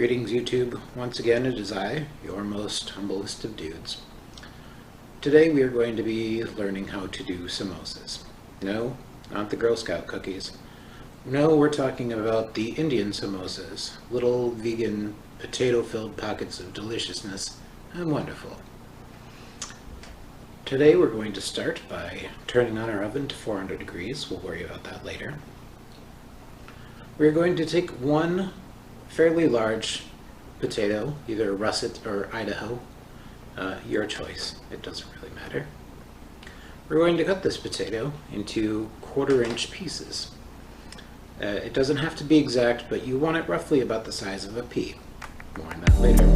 Greetings YouTube, once again it is I, your most humblest of dudes. Today we are going to be learning how to do samosas. No, not the Girl Scout cookies. No, we're talking about the Indian samosas, little vegan potato-filled pockets of deliciousness and wonderful. Today we're going to start by turning on our oven to 400 degrees, we'll worry about that later. We're going to take one fairly large potato, either russet or Idaho, your choice, it doesn't really matter. We're going to cut this potato into 1/4-inch pieces. It doesn't have to be exact, but you want it roughly about the size of a pea. More on that later.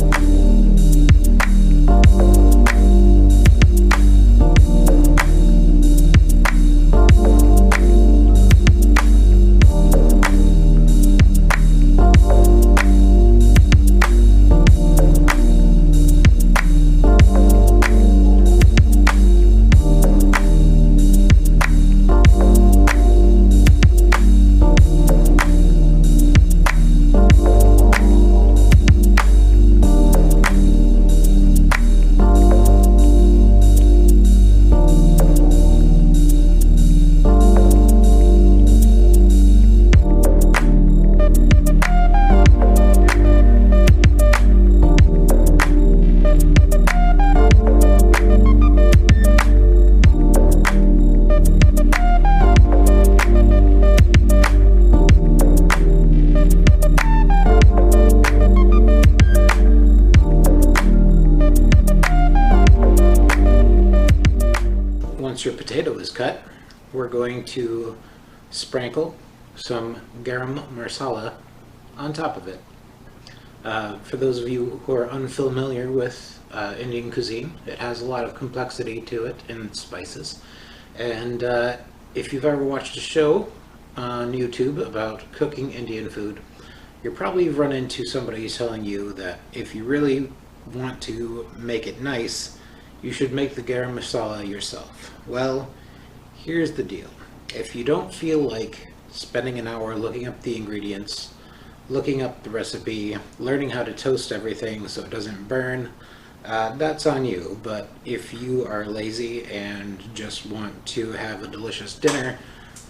Once your potato is cut, we're going to sprinkle some garam masala on top of it. For those of you who are unfamiliar with Indian cuisine, it has a lot of complexity to it in its spices. And if you've ever watched a show on YouTube about cooking Indian food, you'll probably run into somebody telling you that if you really want to make it nice, you should make the garam masala yourself. Well, here's the deal. If you don't feel like spending an hour looking up the ingredients, looking up the recipe, learning how to toast everything so it doesn't burn, that's on you. But if you are lazy and just want to have a delicious dinner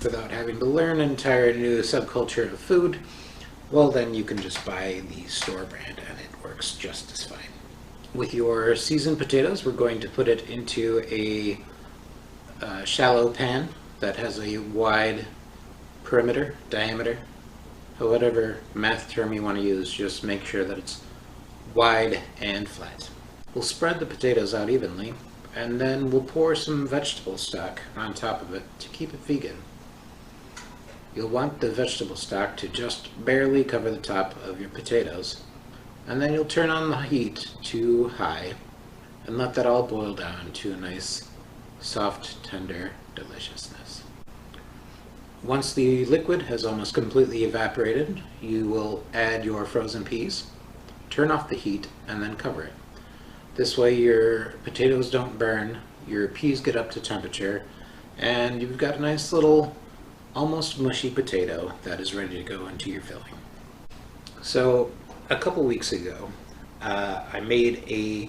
without having to learn an entire new subculture of food, well then you can just buy the store brand and it works just as fine. With your seasoned potatoes, we're going to put it into a shallow pan that has a wide perimeter, diameter, whatever math term you want to use, just make sure that it's wide and flat. We'll spread the potatoes out evenly, and then we'll pour some vegetable stock on top of it to keep it vegan. You'll want the vegetable stock to just barely cover the top of your potatoes. And then you'll turn on the heat to high and let that all boil down to a nice, soft, tender deliciousness. Once the liquid has almost completely evaporated, you will add your frozen peas, turn off the heat, and then cover it. This way your potatoes don't burn, your peas get up to temperature, and you've got a nice little, almost mushy potato that is ready to go into your filling. So, a couple weeks ago, I made a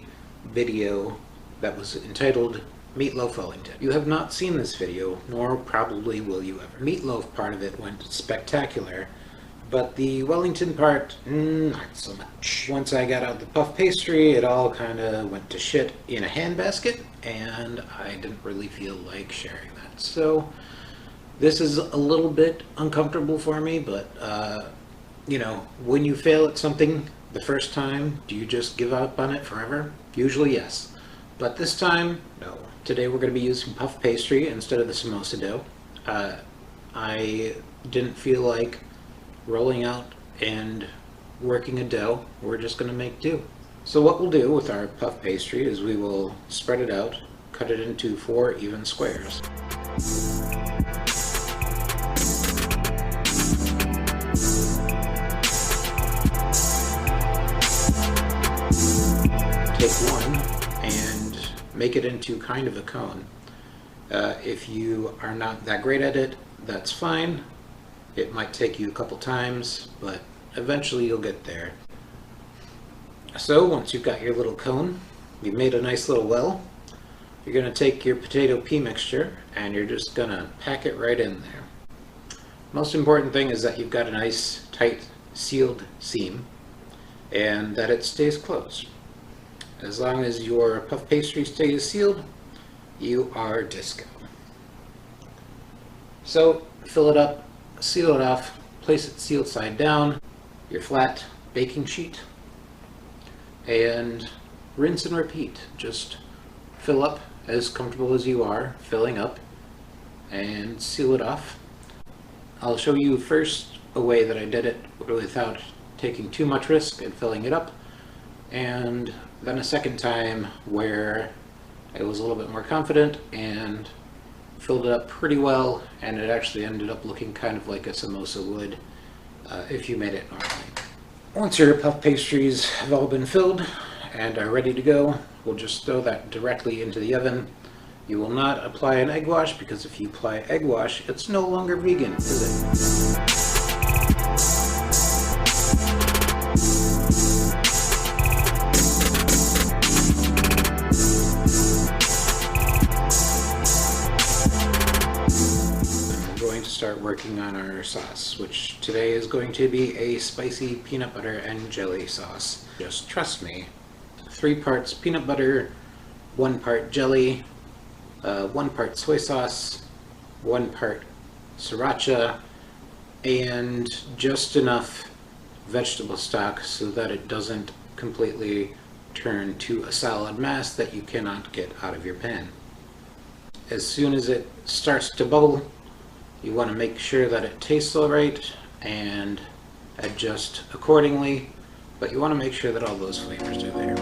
video that was entitled Meatloaf Wellington. You have not seen this video, nor probably will you ever. Meatloaf part of it went spectacular, but the Wellington part, not so much. Once I got out the puff pastry, it all kind of went to shit in a handbasket, and I didn't really feel like sharing that. So, this is a little bit uncomfortable for me, but you know, when you fail at something the first time, do you just give up on it forever? Usually yes, but this time, no. Today we're going to be using puff pastry instead of the samosa dough. I didn't feel like rolling out and working a dough. We're just going to make do. So what we'll do with our puff pastry is we will spread it out, cut it into 4 even squares. Take one and make it into kind of a cone. If you are not that great at it, that's fine. It might take you a couple times, but eventually you'll get there. So once you've got your little cone, you've made a nice little well, you're going to take your potato pea mixture and you're just going to pack it right in there. Most important thing is that you've got a nice tight sealed seam and that it stays closed. As long as your puff pastry stays sealed, you are disco. So fill it up, seal it off, place it sealed side down, your flat baking sheet, and rinse and repeat. Just fill up as comfortable as you are filling up and seal it off. I'll show you first a way that I did it without taking too much risk and filling it up, and then a second time where I was a little bit more confident and filled it up pretty well, and it actually ended up looking kind of like a samosa would if you made it normally. Once your puff pastries have all been filled and are ready to go, we'll just throw that directly into the oven. You will not apply an egg wash, because if you apply egg wash, it's no longer vegan, is it? Start working on our sauce, which today is going to be a spicy peanut butter and jelly sauce. Just trust me. 3 parts peanut butter, 1 part jelly, 1 part soy sauce, 1 part sriracha, and just enough vegetable stock so that it doesn't completely turn to a solid mass that you cannot get out of your pan. As soon as it starts to bubble, you want to make sure that it tastes all right and adjust accordingly, but you want to make sure that all those flavors are there.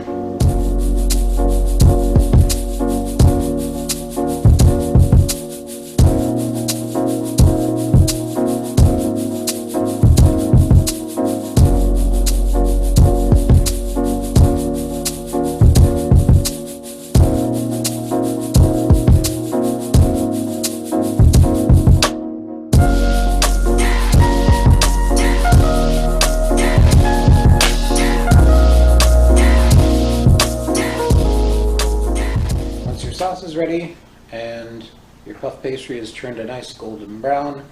Sauce is ready and your puff pastry is turned a nice golden brown.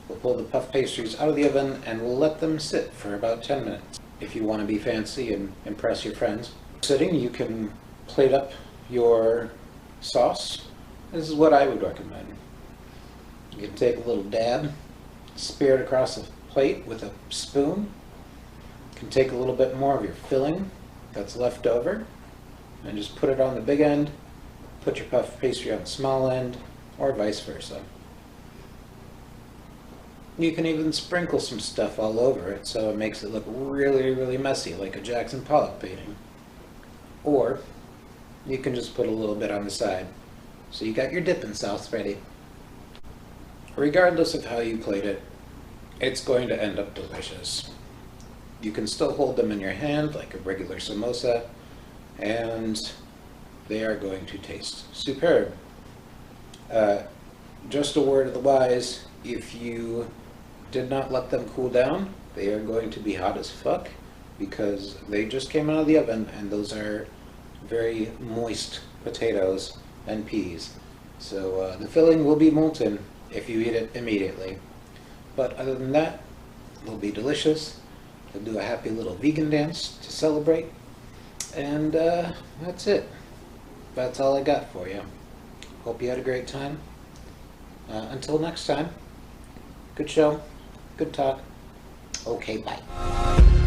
We'll pull the puff pastries out of the oven and we'll let them sit for about 10 minutes. If you want to be fancy and impress your friends sitting, you can plate up your sauce. This is what I would recommend. You can take a little dab, spear it across the plate with a spoon. You can take a little bit more of your filling that's left over and just put it on the big end. Put your puff pastry on the small end, or vice versa. You can even sprinkle some stuff all over it so it makes it look really, really messy, like a Jackson Pollock painting. Or you can just put a little bit on the side. So you got your dipping sauce ready. Regardless of how you plate it, it's going to end up delicious. You can still hold them in your hand like a regular samosa, and they are going to taste superb. Just a word of the wise, if you did not let them cool down, they are going to be hot as fuck, because they just came out of the oven and those are very moist potatoes and peas. So the filling will be molten if you eat it immediately. But other than that, they'll be delicious. They'll do a happy little vegan dance to celebrate. And that's it. That's all I got for you. Hope you had a great time. Until next time, good show, good talk. Okay, bye.